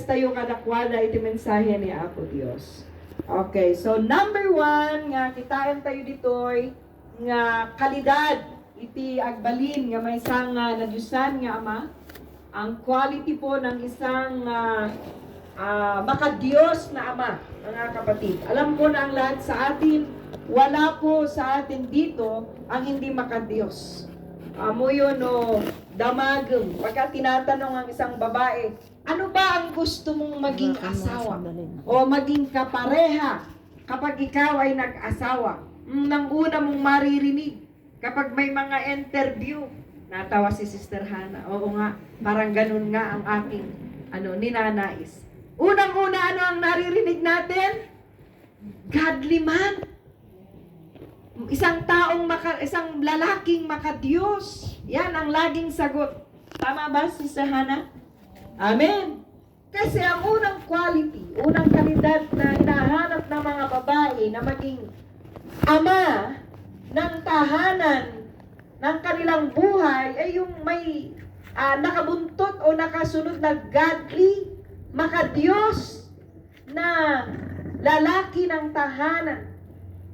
tayo kadakwada iti mensahe ni Apo Dios. Okay, so number 1 nga kitaan tayo ditoy nga kalidad iti agbalin nga may isang nadyusan nga Ama. Ang quality po ng isang makadiyos na Ama, mga kapatid. Alam ko na ang lahat sa atin, wala po sa atin dito ang hindi makadiyos. Mo yun o damagem. Pagka tinatanong ang isang babae, ano ba ang gusto mong maging asawa? O maging kapareha kapag ikaw ay nag-asawa? Nang una mong maririnig kapag may mga interview. Natawa si Sister Hannah. Oo nga, parang ganun nga ang aking ninanais. Unang-una, ano ang naririnig natin? Godly man. Isang lalaking makadiyos. Yan ang laging sagot. Tama ba, Sister Hannah? Amen. Kasi ang unang quality, unang kalidad na hinahanap ng mga babae na maging ama ng tahanan ng kanilang buhay ay yung may nakabuntot o nakasunod na godly, makadiyos na lalaki ng tahanan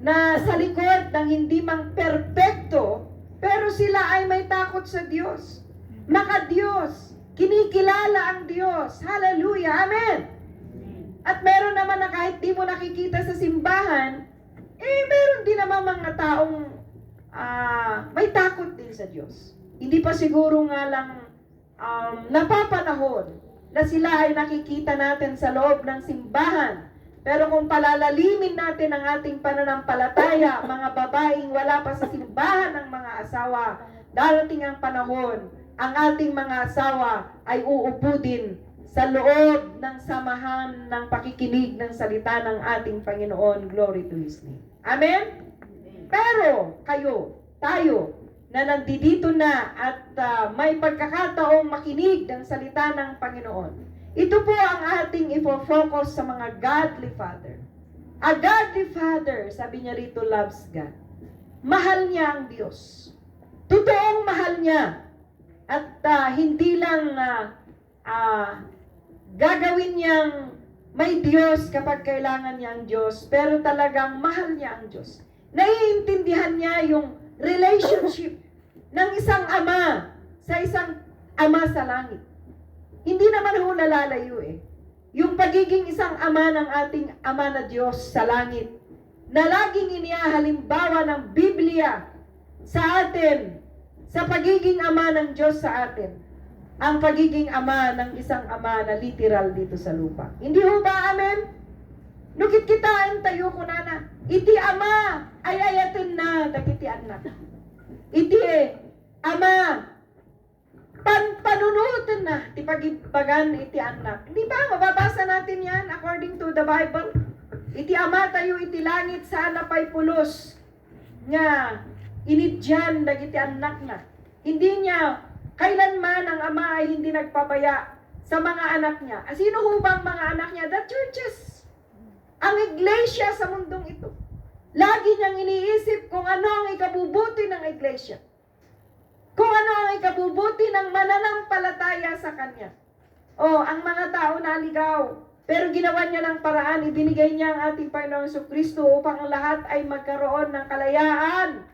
na sa likod ng hindi mang perpekto, pero sila ay may takot sa Diyos. Makadiyos, kinikilala ang Diyos. Hallelujah, amen. At meron naman na kahit di mo nakikita sa simbahan, meron din naman mga taong may takot din sa Diyos. Hindi pa siguro nga lang napapanahon na sila ay nakikita natin sa loob ng simbahan. Pero kung palalalimin natin ang ating pananampalataya, mga babaeng wala pa sa simbahan ng mga asawa, darating ang panahon, ang ating mga asawa ay uupo din sa loob ng samahan ng pakikinig ng salita ng ating Panginoon. Glory to His name. Amen? Pero tayo, na nandito na at may pagkakataong makinig ng salita ng Panginoon, ito po ang ating ifo-focus sa mga godly father. A godly father, sabi niya rito, loves God. Mahal niya ang Diyos. Totoong mahal niya. At hindi lang gagawin niyang may Diyos kapag kailangan niya ang Diyos, pero talagang mahal niya ang Diyos. Naiintindihan niya yung relationship ng isang ama sa isang ama sa langit. Hindi naman ho nalalayo yung pagiging isang ama ng ating Ama na Diyos sa langit, na laging inihahalimbawa ng Biblia sa atin, sa pagiging ama ng Diyos sa atin, ang pagiging ama ng isang ama na literal dito sa lupa. Hindi ho ba, amen? Nukit kitaan tayo ko nana, iti ama ay ayatin na dagiti anak. Iti ama panunutan na ti pagibagan iti anak. Di ba mababasa natin yan according to the Bible? Iti ama tayo iti langit sa napay pulos nga inidyan dagiti anak na. Hindi niya kailanman ang ama ay hindi nagpabaya sa mga anak niya. Sino ho bang mga anak niya? The churches. Ang iglesia sa mundong ito. Lagi niyang iniisip kung ano ang ikabubuti ng iglesia. Kung ano ang ikabubuti ng mananampalataya sa Kanya. Ang mga tao naligaw. Pero ginawa niya ng paraan, ibinigay niya ang ating Panginoong Jesucristo upang ang lahat ay magkaroon ng kalayaan.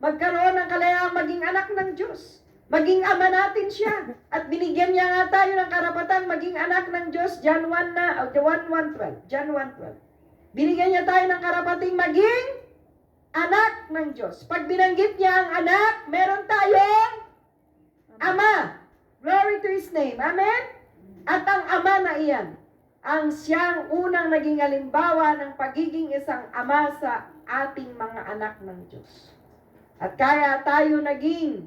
Magkaroon ng kalayaan maging anak ng Diyos. Maging ama natin siya. At binigyan niya nga tayo ng karapatan maging anak ng Diyos. John 1:12. Binigyan niya tayo ng karapating maging anak ng Diyos. Pag binanggit niya ang anak, meron tayong ama. Glory to His name. Amen? At ang ama na iyan, ang siyang unang naging halimbawa ng pagiging isang ama sa ating mga anak ng Diyos. At kaya tayo naging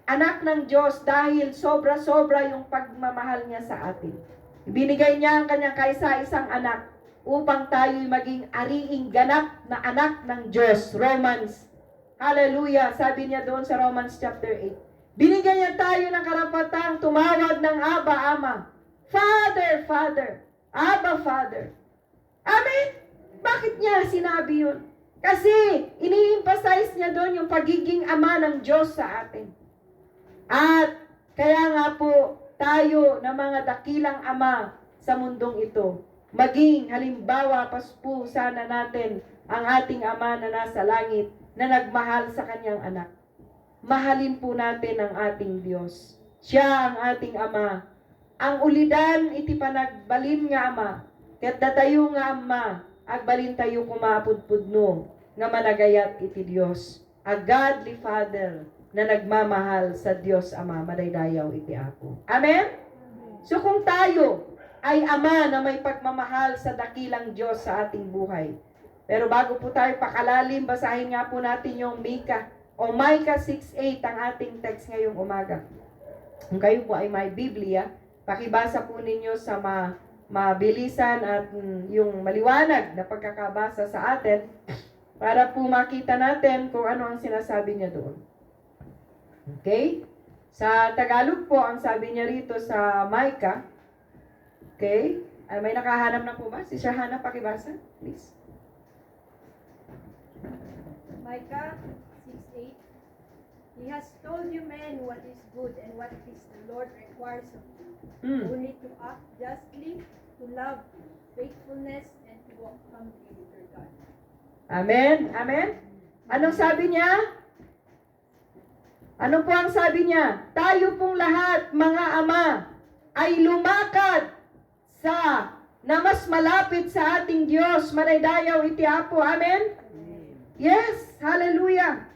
anak ng Diyos dahil sobra-sobra yung pagmamahal niya sa atin. Ibinigay niya ang kanyang kaisa-isang anak upang tayo'y maging ariing ganap na anak ng Diyos. Romans. Hallelujah. Sabi niya doon sa Romans chapter 8. Binigyan niya tayo ng karapatang tumawag ng Abba, Ama. Father, Father. Abba, Father. Amen? Bakit niya sinabi yun? Kasi ini-emphasize niya doon yung pagiging ama ng Diyos sa atin. At kaya nga po, tayo na mga dakilang ama sa mundong ito. Maging halimbawa paspo sana natin ang ating Ama na nasa langit na nagmahal sa kanyang anak. Mahalin po natin ang ating Diyos. Siya ang ating Ama. Ang ulidan iti panagbalin nga Ama. Ket datayo nga Ama, agbalin tayo kumapudpudno nga managayat iti Dios. A godly Father na nagmamahal sa Diyos Ama, madaydayaw iti Apo. Amen? So kung tayo ay Ama na may pagmamahal sa dakilang Diyos sa ating buhay. Pero bago po tayo pakalalim, basahin nga po natin yung Micah 6:8 ang ating text ngayong umaga. Kung kayo po ay may Biblia, pakibasa po ninyo sa mabilisan at yung maliwanag na pagkakabasa sa atin para po makita natin kung ano ang sinasabi niya doon. Okay? Sa Tagalog po, ang sabi niya rito sa Micah. Okay? May nakahanap na po ba? Si Sir Hannah, pakibasa, please. Micah 6:8. He has told you men what is good and what is the Lord requires of you. Only to act justly, to love faithfulness, and to walk humbly with your God. Amen? Amen? Anong sabi niya? Ano po ang sabi niya? Tayo pong lahat, mga ama, ay lumakad na mas malapit sa ating Diyos. Manaydayaw iti Apo. Amen? Yes. Hallelujah.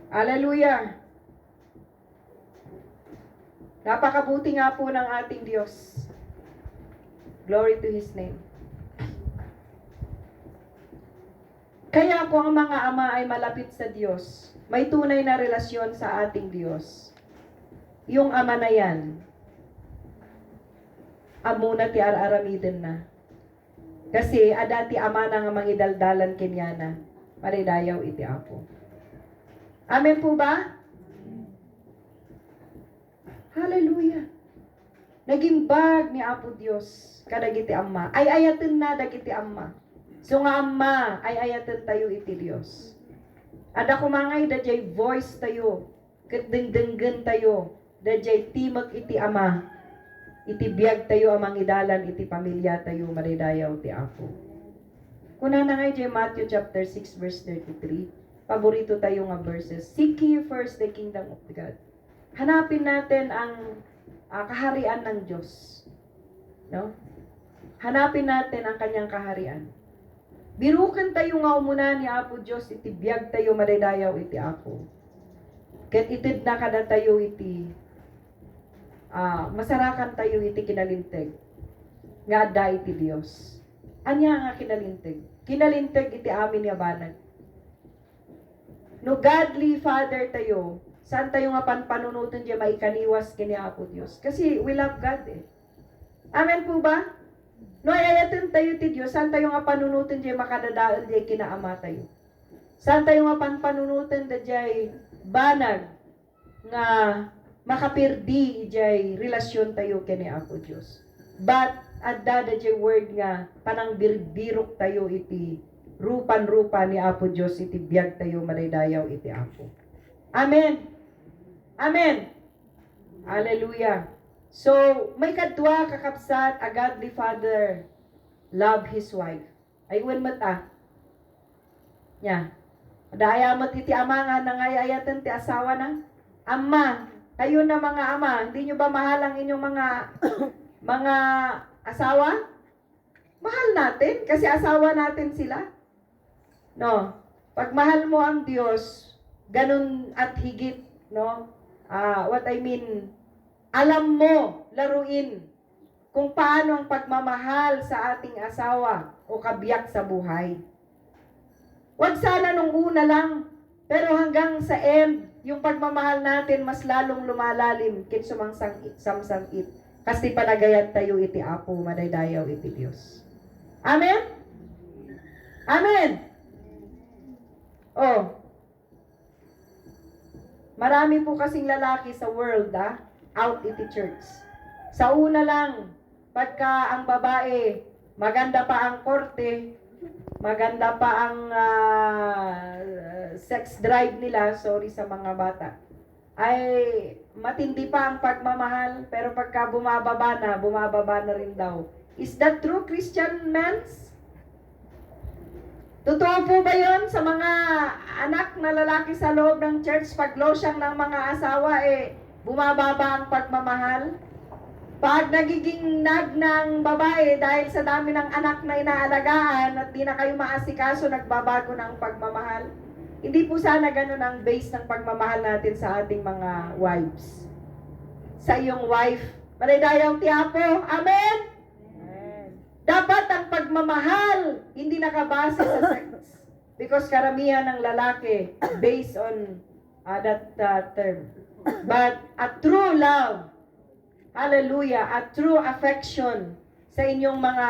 Hallelujah. Napakabuti nga po ng ating Diyos. Glory to His name. Kaya kung ang mga ama ay malapit sa Diyos, may tunay na relasyon sa ating Diyos. Yung ama na yan, amo na ti aramiden na. Kasi adati ama na nga mangidaldalan kenyana, maridayaw iti Apo. Amen po ba? Hallelujah. Nagimbag ni Apo Diyos kadagiti ama. Ay ayaten na dagiti ama. So nga ama, ay ayaten tayo iti Diyos. Ada kumangay dajay voice tayo. Ket dengdenggen tayo. Dajay timag iti ama. Iti biag tayo amang idalan iti pamilya tayo maridayaw ti Apo. Kuna na ngay Matthew chapter 6 verse 33. Paborito tayo nga verses. Seek ye first the kingdom of God. Hanapin natin ang kaharian ng Diyos. No? Hanapin natin ang kanyang kaharian. Birukan tayo nga umuna ni Apo Diyos, iti biyag tayo maridayaw iti Apo. Ket itid na kada tayo iti masarakan tayo iti kinalinteg. Nga adda iti Dios. Anya nga kinalinteg? Kinalinteg iti amin nga banag. No godly Father tayo, saan tayo nga panpanunutan diya maikaniwas kini Apo Dios? Kasi we love God eh. Amen po ba? No ayayaten tayo ti Dios, saan tayo nga panunutan diya makadadaal diya kinaama tayo? Saan tayo nga panpanunutan diya banag nga makapirdi ijay relasyon tayo kini Apo Dios. But adda dajay word nga panang birbirok tayo iti rupan-rupa ni Apo Dios iti biag tayo madaydayaw iti Apo. Amen. Amen. Hallelujah. So, may kadwa kakapsat a godly father love his wife. Aywan mata. Nya. Daya mo iti ama nga nangayayatan ti asawa ng ama. Kayo na mga ama, hindi nyo ba mahal ang inyong mga asawa? Mahal natin kasi asawa natin sila. No. Pag mahal mo ang Diyos, ganun at higit, no? What I mean, alam mo, laruin kung paano ang pagmamahal sa ating asawa o kabiyak sa buhay. Huwag sana nung una lang, pero hanggang sa end, yung pagmamahal natin mas lalong lumalalim kin samsangit. Kasi panagayat tayo iti Apo, madaydayaw iti Dios. Amen? Amen? Oh. Marami po kasing lalaki sa world, out iti church. Sa una lang, pagka ang babae, maganda pa ang korte, maganda pa ang sex drive nila, sorry sa mga bata, ay matindi pa ang pagmamahal, pero pagka bumababa na rin daw. Is that true, Christian men? Totoo po ba yun sa mga anak na lalaki sa loob ng church, pag losyang ng mga asawa, bumababa ang pagmamahal? Pag nagiging nag ng babae dahil sa dami ng anak na inaalagaan at di na kayo maasikaso, nagbabago ng pagmamahal? Hindi po sana ganun ang base ng pagmamahal natin sa ating mga wives. Sa iyong wife, panidayaw tiyapo, amen? Dapat ang pagmamahal hindi nakabase sa sex. Because karamihan ng lalaki based on that term. But a true love, hallelujah, a true affection sa inyong mga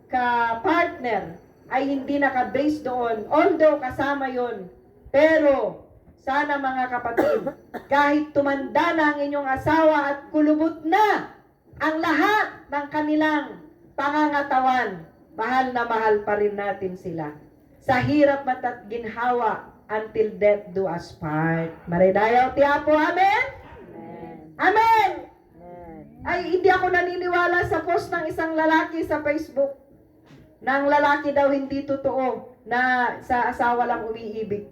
ka-partner ay hindi naka-base doon. Although kasama yon. Pero sana mga kapatid, kahit tumanda na ang inyong asawa at kulubot na ang lahat ng kanilang pangangatawan, mahal na mahal pa rin natin sila. Sa hirap at ginhawa, until death do us part. Maridayaw tiyapo, amen? Amen! Ay, hindi ako naniniwala sa post ng isang lalaki sa Facebook. Nang lalaki daw hindi totoo na sa asawa lang umiibig.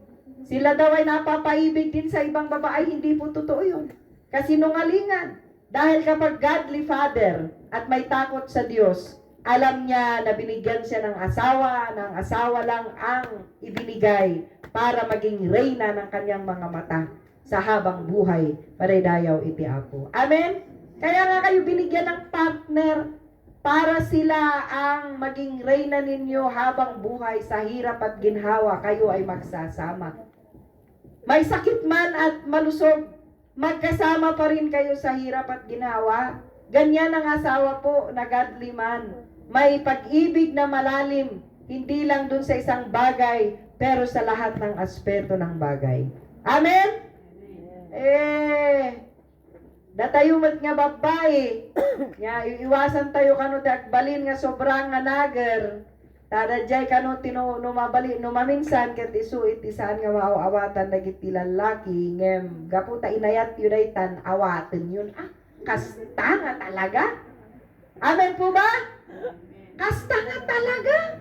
Sila daw ay napapaibig din sa ibang babae, hindi po totoo yun. Kasinungalingan. Dahil kapag godly father at may takot sa Diyos, alam niya na binigyan siya ng asawa lang ang ibinigay para maging reyna ng kanyang mga mata sa habang buhay. Paridayaw iti Apo. Amen? Kaya nga kayo binigyan ng partner para sila ang maging reyna ninyo habang buhay sa hirap at ginhawa, kayo ay magsasama. May sakit man at malusog, magkasama pa rin kayo sa hirap at ginawa. Ganyan ang asawa po na godly man. May pag-ibig na malalim, hindi lang dun sa isang bagay, pero sa lahat ng aspeto ng bagay. Amen? Datayo mat nga babae, iwasan tayo kano takbalin nga sobrang nga nager. Tada jay kano numaminsan ket isu iti saan nga maaawatan dagiti lalaki ngem gaputa inayat yudaytan awaten yun. Kasta nga talaga. Amen po ba? Kasta nga talaga.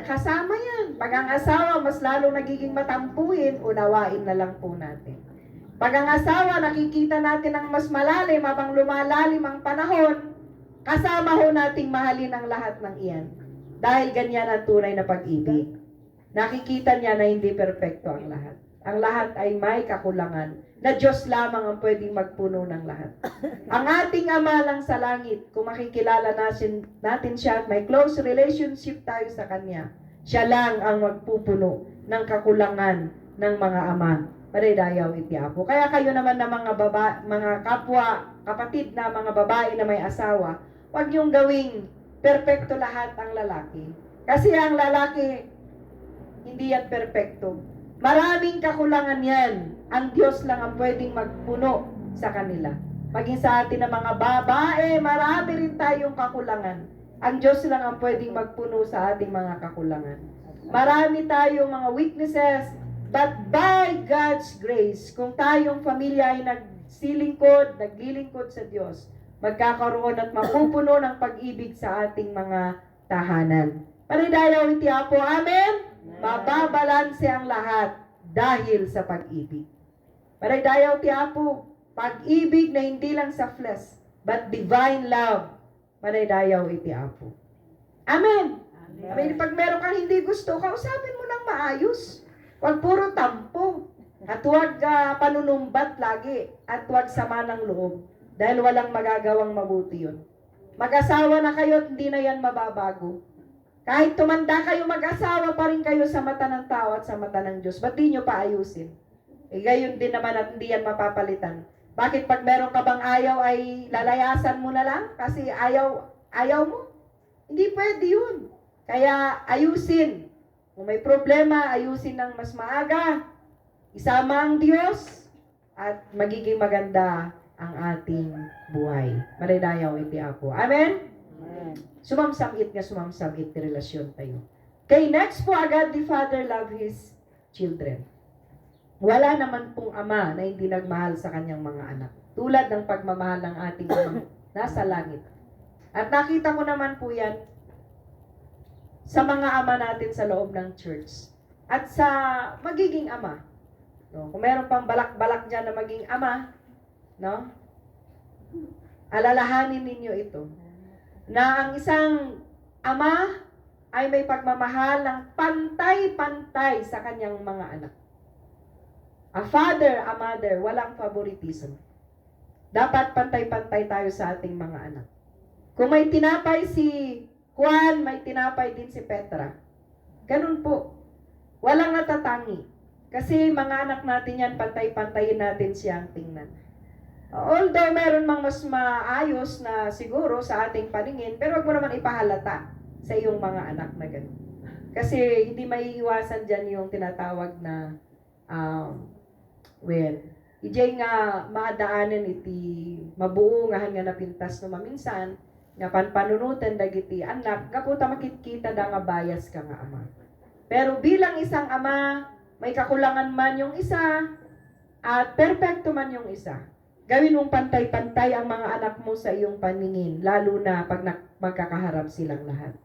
Kasama yan. Pag ang asawa mas lalo nagiging matampuhin, unawain na lang po natin. Pag ang asawa nakikita natin ang mas malalim habang lumalalim ang panahon, kasama ho nating mahalin ang lahat ng iyan. Dahil ganyan ang tunay na pag-ibig. Nakikita niya na hindi perpekto ang lahat. Ang lahat ay may kakulangan na Diyos lamang ang pwedeng magpuno ng lahat. Ang ating Ama lang sa langit, kung makikilala natin siya at may close relationship tayo sa Kanya, siya lang ang magpupuno ng kakulangan ng mga ama. Paridayaw iti Apo. Kaya kayo naman na mga kapwa, kapatid na mga babae na may asawa, huwag niyong gawing perpekto lahat ang lalaki. Kasi ang lalaki, hindi yan perpekto. Maraming kakulangan yan. Ang Diyos lang ang pwedeng magpuno sa kanila. Maging sa atin na mga babae, marami rin tayong kakulangan. Ang Diyos lang ang pwedeng magpuno sa ating mga kakulangan. Marami tayong mga weaknesses, but by God's grace, kung tayong pamilya ay naglilingkod sa Diyos, magkakaroon at mapupuno ng pag-ibig sa ating mga tahanan. Panidayaw iti Apo, amen? Mababalanse ang lahat dahil sa pag-ibig. Panidayaw iti Apo, pag-ibig na hindi lang sa flesh, but divine love. Panidayaw iti Apo. Amen? Amen. Pag meron kang hindi gusto, kausapin mo lang maayos. Huwag puro tampo. At huwag panunumbat lagi. At huwag sama ng loob. Dahil walang magagawang mabuti yun. Mag-asawa na kayo at hindi na yan mababago. Kahit tumanda kayo, mag-asawa pa rin kayo sa mata ng tao at sa mata ng Diyos. Ba't di nyo pa ayusin? Gayon din naman at hindi yan mapapalitan. Bakit pag meron ka bang ayaw ay lalayasan mo na lang? Kasi ayaw mo? Hindi pwede yun. Kaya ayusin. Kung may problema, ayusin ng mas maaga. Isama ang Diyos at magiging maganda ang ating buhay. Maridayaw iti Apo. Amen? Amen. Sumamsamit nga sumamsamit ti relasyon tayo. Kay next po, a godly father love his children. Wala naman pong ama na hindi nagmahal sa kanyang mga anak. Tulad ng pagmamahal ng ating mga nasa langit. At nakita ko naman po yan sa mga ama natin sa loob ng church. At sa magiging ama. No? Kung meron pang balak-balak dyan na maging ama, no? Alalahanin ninyo ito. Na ang isang ama ay may pagmamahal ng pantay-pantay sa kanyang mga anak. A father, a mother, walang favoritism. Dapat pantay-pantay tayo sa ating mga anak. Kung may tinapay si Juan, may tinapay din si Petra. Ganun po. Walang natatangi. Kasi mga anak natin yan, pantay-pantayin natin siyang tingnan. Although meron mang mas maayos na siguro sa ating paningin, pero wag mo naman ipahalata sa iyong mga anak na ganun. Kasi hindi maiiwasan dyan yung tinatawag na ijay nga maadaanan iti mabuo nga hanga napintas no maminsan nga panpanunutan dagiti anak kaputa makikita da nga bias ka nga ama. Pero bilang isang ama, may kakulangan man yung isa at perpekto man yung isa. Gawin mong pantay-pantay ang mga anak mo sa iyong paningin, lalo na pag magkakaharap silang lahat.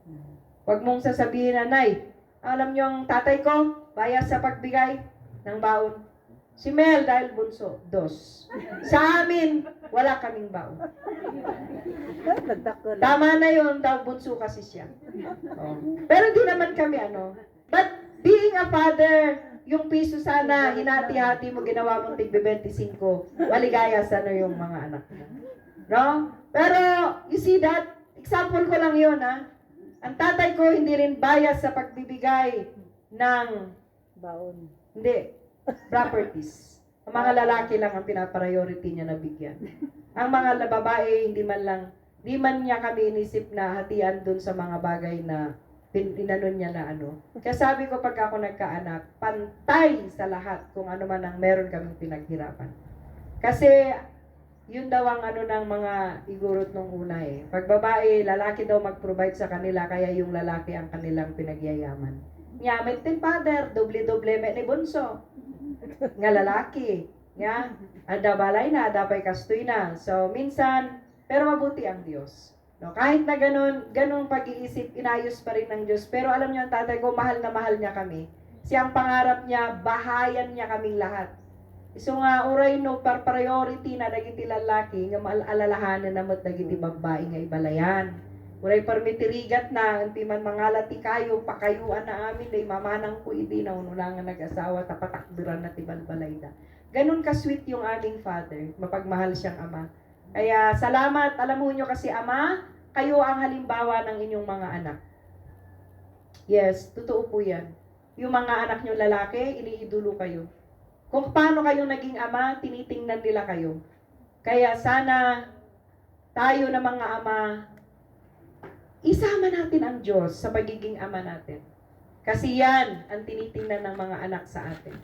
Huwag mong sasabihin na, Nay, alam niyo ang tatay ko, bias sa pagbigay ng baon. Si Mel dahil bunso, 2. Sa amin, wala kaming baon. Tama na yun, daw bunso kasi siya. Oh. Pero di naman kami But being a father, yung piso sana, hinati-hati mo, ginawa mong tig-25, maligaya sana yung mga anak mo. No? Pero, you see that? Example ko lang yun, ha? Ang tatay ko hindi rin bias sa pagbibigay ng baon. Hindi. Properties. Ang mga lalaki lang ang pinapriority niya na bigyan. Ang mga babae, hindi man niya kami inisip na hatian dun sa mga bagay na inanon niya na Kaya sabi ko pag ako nagkaanak, pantay sa lahat kung ano man ang meron kaming pinaghirapan. Kasi, yun daw ang ng mga igurot nung una eh. Pag babae, lalaki daw mag-provide sa kanila, kaya yung lalaki ang kanilang pinagyayaman. Nyamit din father, doble-doble ni bunso. Nga lalaki. Nga, ada balay na, ada pa'y kastoy na. So, minsan, pero mabuti ang Diyos. No, kahit na ganun pag-iisip, inayos pa rin ng Diyos. Pero alam niyo ang tatay ko, mahal na mahal niya kami. Siyang pangarap niya, bahayan niya kaming lahat. So nga, uray no, priority na dagiti lalaki, nga maalalahanan na dagiti babae nga ibalayan. Uray parmitirigat na, anti man mangalati kayo, pakayuan na amin, day mamanang ko hindi na unulangan nag-asawa, tapatakbiran na tibalbalay na. Ganun ka-sweet yung aming father, mapagmahal siyang ama. Kaya salamat, alam mo nyo kasi ama, kayo ang halimbawa ng inyong mga anak. Yes, totoo po yan. Yung mga anak nyo lalaki, iniidolo kayo. Kung paano kayong naging ama, tinitingnan nila kayo. Kaya sana, tayo na mga ama, isama natin ang Diyos sa pagiging ama natin. Kasi yan ang tinitingnan ng mga anak sa atin.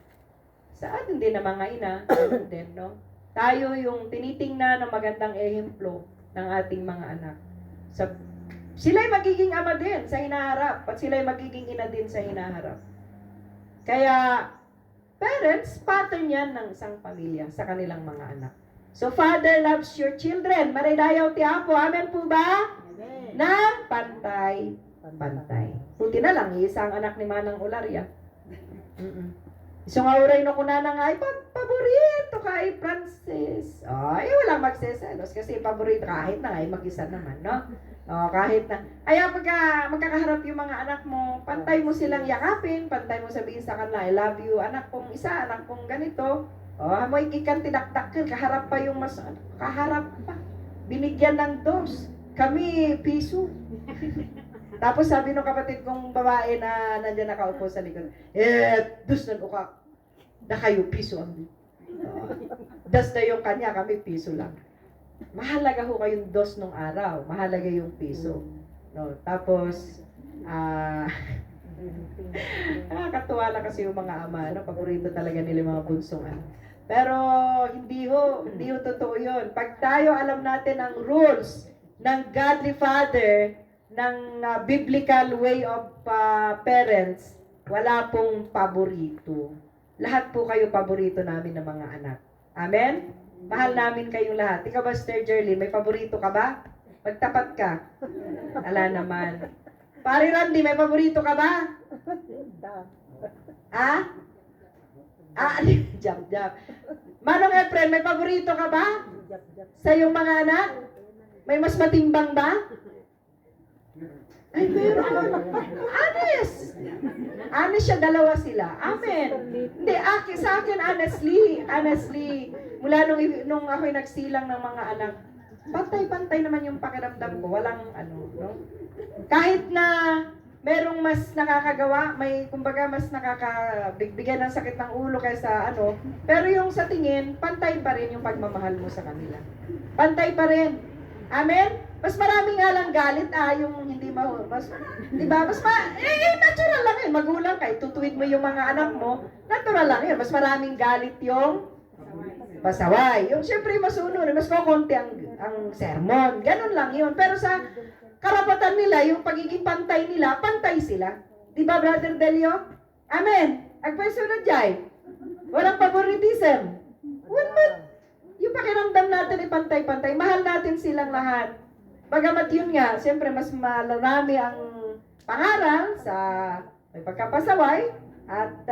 Sa atin din na mga ina, din, no? Tayo yung tinitingnan ng magandang ehemplo ng ating mga anak. Sila'y magiging ama din sa hinaharap at sila'y magiging ina din sa hinaharap. Kaya, parents, pattern yan ng isang pamilya sa kanilang mga anak. So, Father loves your children. Maridayaw ti Apo. Amen po ba? Ng pantay. Puti na lang, isang anak ni Manang Olaria. So nga uray no kunana nga, ay paborito kay Francis. Ay, walang magseselos kasi paborito kahit na ay mag-isa naman, no? Kahit na. Kaya pagka magkakaharap yung mga anak mo, pantay mo silang yakapin, pantay mo sabihin sa kanila, I love you, anak kong isa, anak kong ganito. Mo ikikan tidakdak kaharap pa yung mas, kaharap pa. Binigyan ng 2. Kami, piso. Tapos sabi ng kapatid kong babae na nandiyan nakaupo sa likod, dus na ukak. Na kayo, piso ang das na yung kanya, kami piso lang. Mahalaga ho kayong 2 nung araw. Mahalaga yung piso. No, tapos, nakakatuwa lang kasi yung mga ama, paborito talaga nila yung mga bunsong Pero, hindi ho totoo yun. Pag tayo alam natin ang rules ng godly father, biblical way of parents, wala pong paborito. Lahat po kayo paborito namin ng mga anak. Amen? Mahal namin kayong lahat. Ikaw ba, Sister Jerlyn, may paborito ka ba? Magtapat ka. Ala naman. Pare Randy, may paborito ka ba? Ah? Jump. Manong Efren, may paborito ka ba? Sa iyong mga anak? May mas matimbang ba? Ay, meron. Honest. Honest siya, dalawa sila. Amen. Hindi, sa akin, honestly, mula nung ako'y nagsilang ng mga anak, pantay-pantay naman yung pakiramdam ko. Walang no? Kahit na merong mas nakakagawa, kumbaga mas nakakabigbigyan ng sakit ng ulo kaysa pero yung sa tingin, pantay pa rin yung pagmamahal mo sa kanila. Pantay pa rin. Amen? Mas marami nga lang galit, yung hindi diba? Natural lang yun. Magulang ka, tutuwid mo yung mga anak mo, natural lang yun. Mas maraming galit yung pasaway. Yung siyempre masunod, mas kukunti ang sermon. Ganun lang yun. Pero sa karapatan nila, yung pagiging pantay nila, pantay sila. Diba, Brother Delio? Amen. Agpasunod jay. Walang favoritism. Yung pakiramdam natin ay pantay-pantay. Mahal natin silang lahat. Bagamat yun nga, siyempre mas marami ang pangaral sa may pagkapasaway at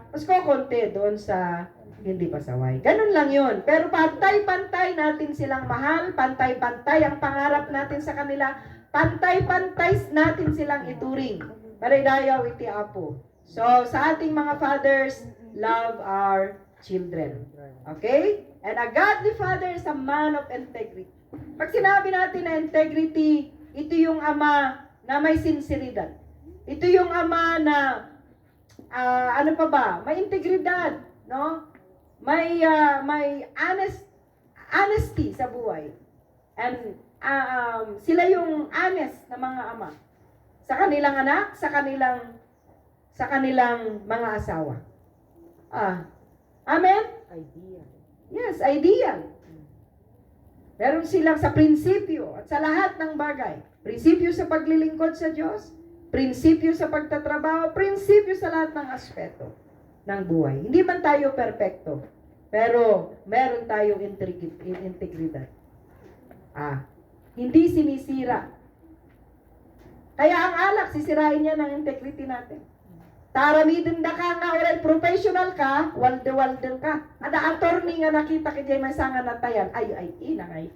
mas kukunti doon sa hindi pasaway. Ganun lang yun. Pero pantay-pantay natin silang mahal, pantay-pantay ang pangarap natin sa kanila, pantay-pantay natin silang ituring. Paridayaw iti apo. So, sa ating mga fathers, love our children. Okay? And a godly father is a man of integrity. Pag sinabi natin na integrity, ito yung ama na may sinseridad. Ito yung ama na, may integridad, no? May honesty sa buhay. And sila yung honest na mga ama. Sa kanilang anak, sa kanilang mga asawa. Amen? Ideal. Yes, ideal. Meron silang sa prinsipyo at sa lahat ng bagay. Prinsipyo sa paglilingkod sa Diyos, prinsipyo sa pagtatrabaho, prinsipyo sa lahat ng aspeto ng buhay. Hindi man tayo perpekto, pero meron tayong integridad. Hindi sinisira. Kaya ang alak, sisirain niya ng integrity natin. Taramidin da ka nga, oray professional ka, walde-walden ka. Ada attorney nga nakita kay may sanga natayan. Ay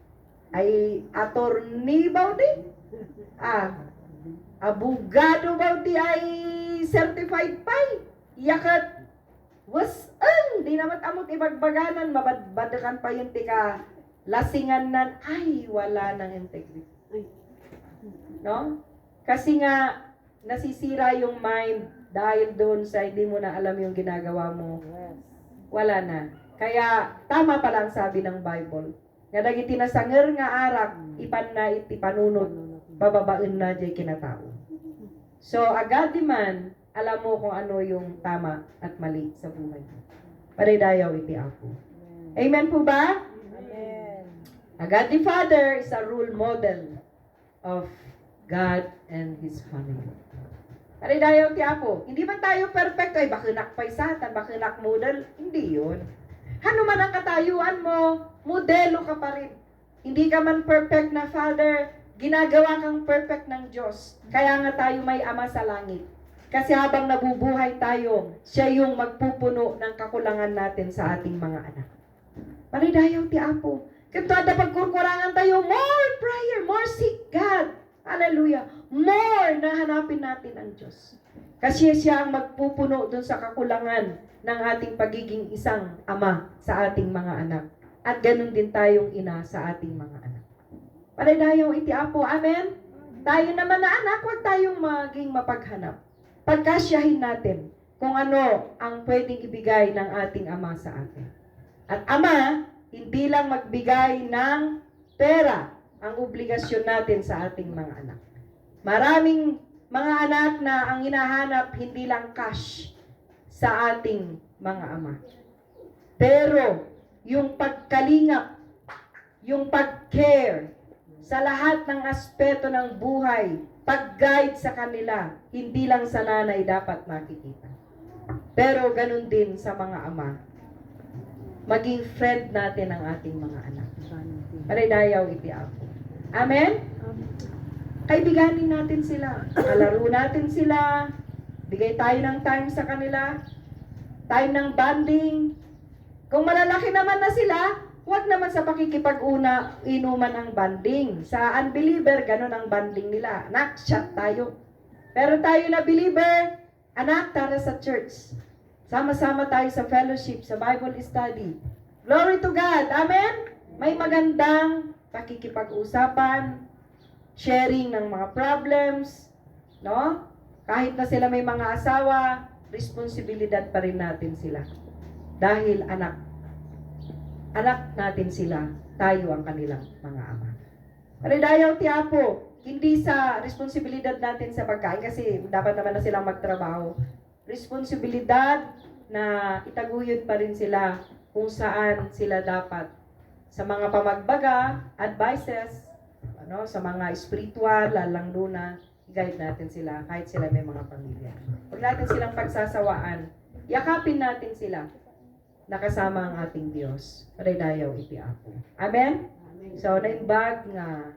attorney ba di? Abogado ba di ay certified pa? Yakat di naman amot ibagbaganan, mabadbadakan pa yun tika lasingan nan, wala ng integrity. No? Kasi nga, nasisira yung mind dahil doon sa hindi mo na alam yung ginagawa mo. Wala na. Kaya, tama pala ang sabi ng Bible. Nga dagiti nasanger nga arak, ipan na iti panunod, bababain na jay kinatao. So, agad man, alam mo kung ano yung tama at mali sa buhay mo. Paridayaw iti ako. Amen po ba? Amen. A godly father is a role model of God and His family. Paridayaw iti ako. Hindi man tayo perfecto, bakinak paisatan, bakinak model. Hindi yun. Ano man ang katayuan mo, modelo ka pa rin. Hindi ka man perfect na father, ginagawa kang perfect ng Diyos. Kaya nga tayo may Ama sa langit. Kasi habang nabubuhay tayo, siya yung magpupuno ng kakulangan natin sa ating mga anak. Paridayaw ti Apo. Kaya dapat kurkurangan tayo, more prayer, more seek God. Hallelujah. More na hanapin natin ang Diyos. Kasi siya ang magpupuno dun sa kakulangan ng ating pagiging isang ama sa ating mga anak. At ganun din tayong ina sa ating mga anak. Paridayaw iti Apo. Amen? Tayo naman na anak, huwag tayong maging mapaghanap. Pagkasyahin natin kung ano ang pwedeng ibigay ng ating ama sa atin. At ama, hindi lang magbigay ng pera ang obligasyon natin sa ating mga anak. Maraming mga anak na ang hinahanap hindi lang cash sa ating mga ama. Pero yung pagkalingap, yung pag-care sa lahat ng aspeto ng buhay, pag-guide sa kanila, hindi lang sa nanay dapat makikita. Pero ganun din sa mga ama. Maging friend natin ang ating mga anak. Paridayaw iti Apo. Amen? Kaibiganin natin sila. Kalaro natin sila. Bigay tayo ng time sa kanila. Time ng bonding. Kung malalaki naman na sila, huwag naman sa pakikipag-una inuman ang bonding. Sa unbeliever, ganun ang bonding nila. Anak, shot tayo. Pero tayo na believer, anak, tara sa church. Sama-sama tayo sa fellowship, sa Bible study. Glory to God. Amen? May magandang pakikipag-usapan, sharing ng mga problems, no? Kahit na sila may mga asawa, responsibilidad pa rin natin sila. Dahil anak natin sila, tayo ang kanilang mga ama. Paridayaw ti Apo, hindi sa responsibilidad natin sa pagkain kasi dapat naman na silang magtrabaho. Responsibilidad na itaguyod pa rin sila kung saan sila dapat sa mga pamagbaga, advices, sa mga spiritual, lalangdo na, guide natin sila kahit sila may mga pamilya. Huwag natin silang pagsasawaan. Yakapin natin sila nakasama ang ating Diyos. Paridayaw iti Apo. Amen? So, naimbag nga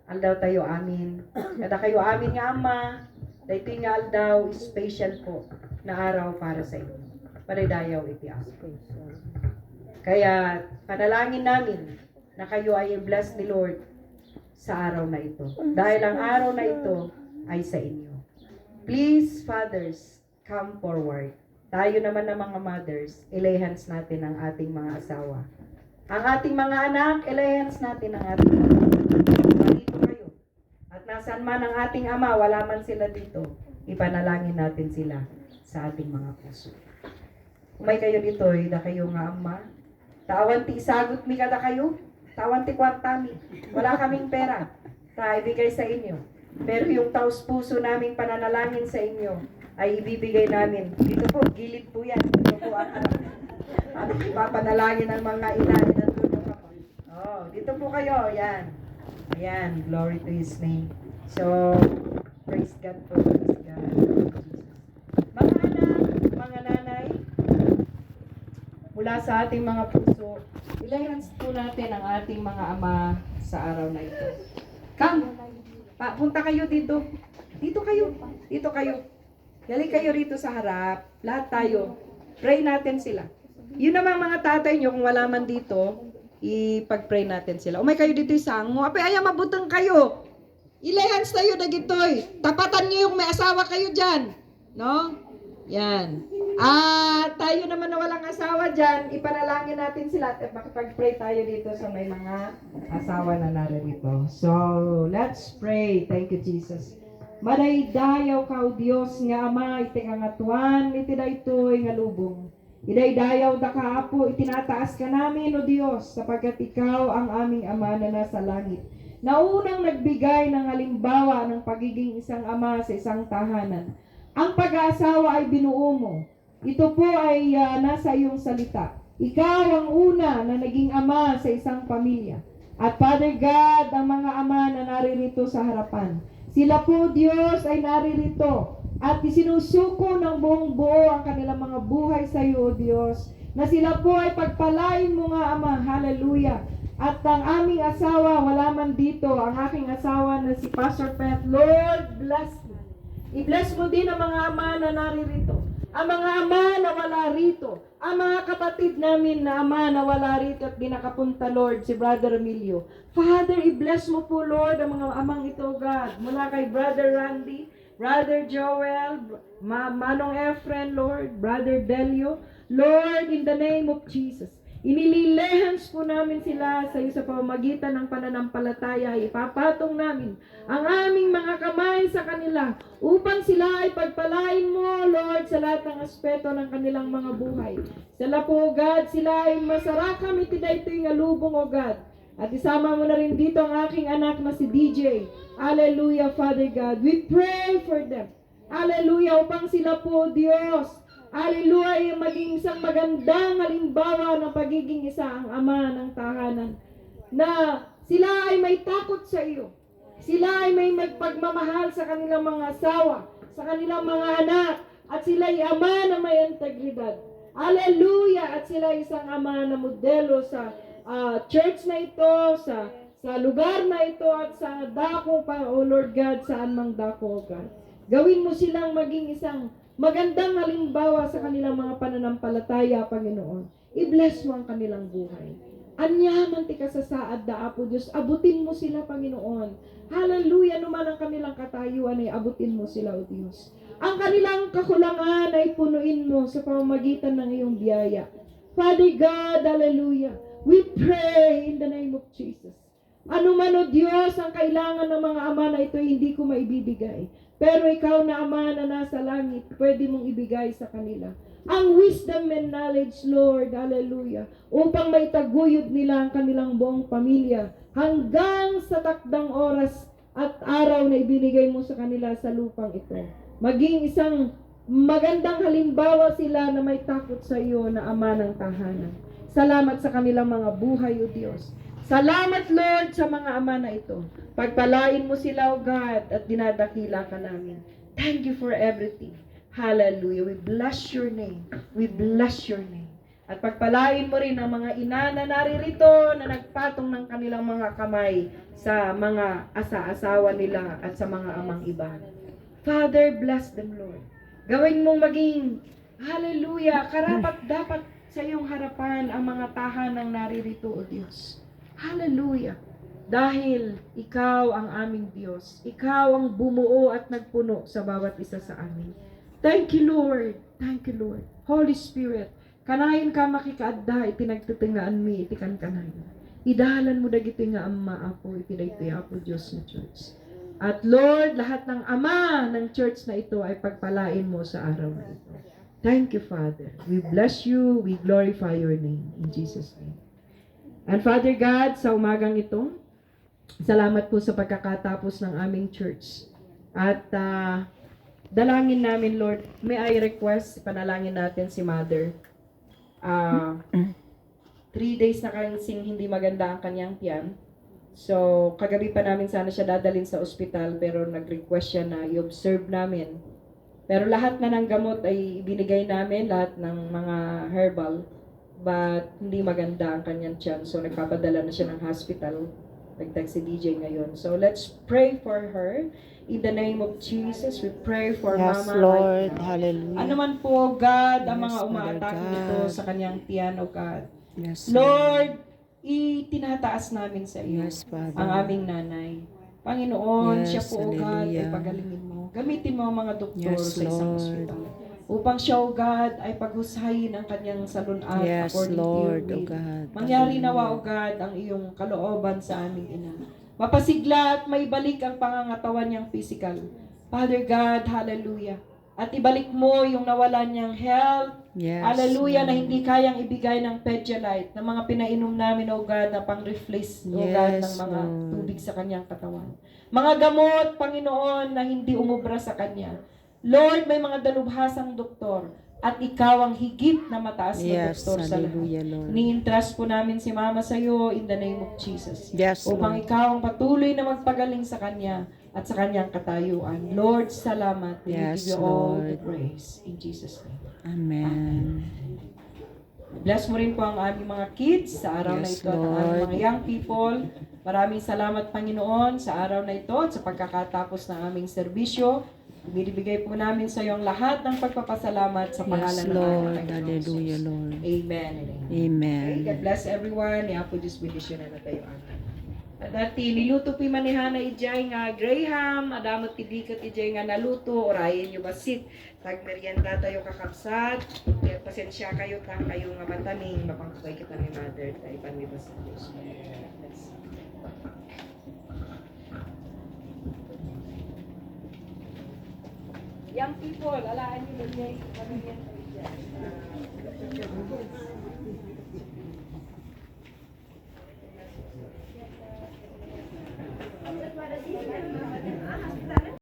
aldaw tayo amin. Kada kayo amin nga Ama, dahito nga aldaw, special po na araw para sa inyo. Paridayaw iti Apo. Kaya, panalangin namin na kayo ay bless ni Lord sa araw na ito. Dahil ang araw na ito ay sa inyo. Please, fathers, come forward. Tayo naman ng mga mothers, ilay hands natin ang ating mga asawa. Ang ating mga anak, ilay hands natin ang ating mga anak. Dito kayo. At nasaan man ang ating ama, wala man sila dito, ipanalangin natin sila sa ating mga puso. Kung may kayo dito, da kayo nga ama, tawan ti isagot mi kada kayo, tawan ti kwartami, wala kaming pera, ibigay sa inyo. Pero yung taos puso naming pananalangin sa inyo, ay ibibigay namin. Dito po, gilid po yan. Dito po ang at ipapanalangin ng mga ina. Dito po kayo. Yan. Ayan. Glory to His name. So, praise God po. Praise God. Mga anak, mga nanay, mula sa ating mga puso, ilahans po natin ang ating mga ama sa araw na ito. Come. Punta kayo dito. Dito kayo. Dito kayo. Dali kayo rito sa harap. Lahat tayo. Pray natin sila. Yun namang mga tatay nyo, kung wala man dito, ipag-pray natin sila. Umay kayo dito isang mo. Apay, ayaw mabutang kayo. Ilay hands tayo na gitoy. Tapatan nyo yung may asawa kayo dyan. No? Yan. Tayo naman na walang asawa dyan, ipanalangin natin sila at makipag-pray tayo dito sa may mga asawa na narito. So, let's pray. Thank you, Jesus. Madaydayaw ka, O Diyos, nga Ama, iti ngatuan, iti daytoy nga lubong. Idaydayaw da ka, Apo, itinataas ka namin, O Diyos, sapagkat ikaw ang aming Ama na nasa langit. Naunang nagbigay ng halimbawa ng pagiging isang ama sa isang tahanan. Ang pag-aasawa ay binuo mo. Ito po ay nasa iyong salita. Ikaw ang una na naging ama sa isang pamilya. At Father God, ang mga ama na naririto sa harapan. Sila po, Diyos, ay naririto at isinusuko ng buong buo ang kanilang mga buhay sa iyo, O Diyos, na sila po ay pagpalain mo nga, Ama. Hallelujah. At ang aming asawa, wala man dito, ang aking asawa na si Pastor Pat, Lord, bless me. I-bless mo din ang mga ama na naririto. Ang mga ama na wala rito. Ang mga kapatid namin na ama na wala rito at di nakapunta, Lord, si Brother Emilio. Father, i-bless mo po, Lord, ang mga amang ito, God. Mula kay Brother Randy, Brother Joel, Manong Efren, Lord, Brother Delio. Lord, in the name of Jesus, inililehans po namin sila sa iyo sa pamamagitan ng pananampalataya. Ipapatong namin ang aming mga kamay sa kanila upang sila ay pagpalain mo, Lord, sa lahat ng aspeto ng kanilang mga buhay. Sila po, God, sila ay masarakam itiday ito yung alubong, O God. At isama mo na rin dito ang aking anak na si DJ. Hallelujah, Father God. We pray for them. Hallelujah, upang sila po, Diyos, hallelujah, ay maging isang magandang halimbawa ng pagiging isa ang ama ng tahanan. Na Sila ay may takot sa iyo. Sila ay may magpagmamahal sa kanilang mga asawa, sa kanilang mga anak, at sila ay ama na may integridad. Hallelujah! At sila ay isang ama na modelo sa church na ito, sa lugar na ito, at sa dako pa, O Lord God, saan mang dako, O God. Gawin mo silang maging isang magandang halimbawa sa kanilang mga pananampalataya, Panginoon. I-bless mo ang kanilang buhay. Anyaman ti ka sa saad da, Apo Diyos. Abutin mo sila, Panginoon. Hallelujah, naman ang kanilang katayuan ay abutin mo sila, O Diyos. Ang kanilang kakulangan ay punuin mo sa pamamagitan ng iyong biyaya. Father God, hallelujah. We pray in the name of Jesus. Ano man, O Diyos, ang kailangan ng mga ama na ito, hindi ko maibibigay. Pero ikaw na ama na nasa langit, pwede mong ibigay sa kanila. Ang wisdom and knowledge, Lord, hallelujah, upang maitaguyod nila ang kanilang buong pamilya hanggang sa takdang oras at araw na ibinigay mo sa kanila sa lupang ito. Maging isang magandang halimbawa sila na may takot sa iyo na ama ng tahanan. Salamat sa kanilang mga buhay, O Diyos. Salamat, Lord, sa mga ama na ito. Pagpalain mo sila, O God, at dinadakila ka namin. Thank you for everything. Hallelujah. We bless your name. We bless your name. At pagpalain mo rin ang mga ina na naririto na nagpatong ng kanilang mga kamay sa mga asa-asawa nila at sa mga amang iba. Father, bless them, Lord. Gawin mong maging, hallelujah, karapat dapat sa iyong harapan ang mga tahanang naririto, O Diyos. Hallelujah. Dahil ikaw ang aming Diyos. Ikaw ang bumuo at nagpuno sa bawat isa sa amin. Thank you, Lord. Thank you, Lord. Holy Spirit, kanayon ka makikaadda, itinagtitingaan mi, itikan kanayon. Idahalan mo dagiti nga ama, Apo, itidaytoy Apo Diyos na church. At Lord, lahat ng ama ng church na ito ay pagpalain mo sa araw na ito. Thank you, Father. We bless you. We glorify your name. In Jesus' name. And Father God, sa umagang ito, salamat po sa pagkakatapos ng aming church. At dalangin namin, Lord, may I request, panalangin natin si Mother. 3 days na kasing hindi maganda ang kanyang tiyan. So, kagabi pa namin sana siya dadalhin sa ospital, pero nag-request siya na i-observe namin. Pero lahat na ng gamot ay ibinigay namin, lahat ng mga herbal, but hindi maganda ang kanyang tiyan. So, nagpapadala na siya ng hospital. Nag-text si DJ ngayon. So, let's pray for her. In the name of Jesus, we pray for Yes, Mama Lord. right now. Hallelujah. Ano man po, God, ang Yes, mga Father umaatake God. nito sa kanyang tiyan, O God. Yes, Lord, itinataas namin sa iyo Yes, Father. ang aming nanay. Panginoon, Yes, siya po, O God, ay hallelujah. pagalingin mo. Gamitin mo ang mga doktor Yes, sa isang Lord. ospital. Upang siya, O God, ay paghusayin ang kanyang salunat Yes, according Lord, to your O will. God. Mangyari Hallelujah. nawa, O God, ang iyong kalooban sa aming ina. Mapasigla at maibalik ang pangangatawan niyang physical. Father God, hallelujah. At ibalik mo yung nawalan niyang health. Yes, Hallelujah, na Lord. hindi kayang ibigay ng Pedialyte, ng mga pinainom namin, O God, na pang-replace, O God, Yes, ng mga Lord. tubig sa kanyang katawan. Mga gamot, Panginoon, na hindi umubra sa kanya. Lord, may mga dalubhasang doktor, at ikaw ang higit na mataas na Yes, doktor sa lahat. hallelujah, Lord. Ni-entrust po namin si Mama sa iyo in the name of Jesus. Yes, Upang Lord. ikaw ang patuloy na magpagaling sa kanya at sa kanyang katayuan. Lord, salamat. We Yes, give you all the Lord. praise. In Jesus' name. Amen. Bless mo rin po ang aming mga kids sa araw na Yes, ito at ang aming Lord. mga young people. Maraming salamat, Panginoon, sa araw na ito at sa pagkakatapos ng aming serbisyo. Binibigay po namin sa iyo ang lahat ng pagpapasalamat sa pangalan Yes, ng Lord. aming Panginoon Hallelujah, Jesus. Lord. Amen and amen. Amen. Okay, God bless everyone. Niya po Diyos bendisyon na tayo anak. At dati, niluto po manihana ijay nga Graham, adamot tidikat ijay nga naluto, orayin nyo basit. Tag merienda tayo kakapsat. Kaya pasensya kayo, kayo nga mataning, mapangkakay kita ni Mother, tayo panibas sa Diyos. Young people, alaan nyo ba niya,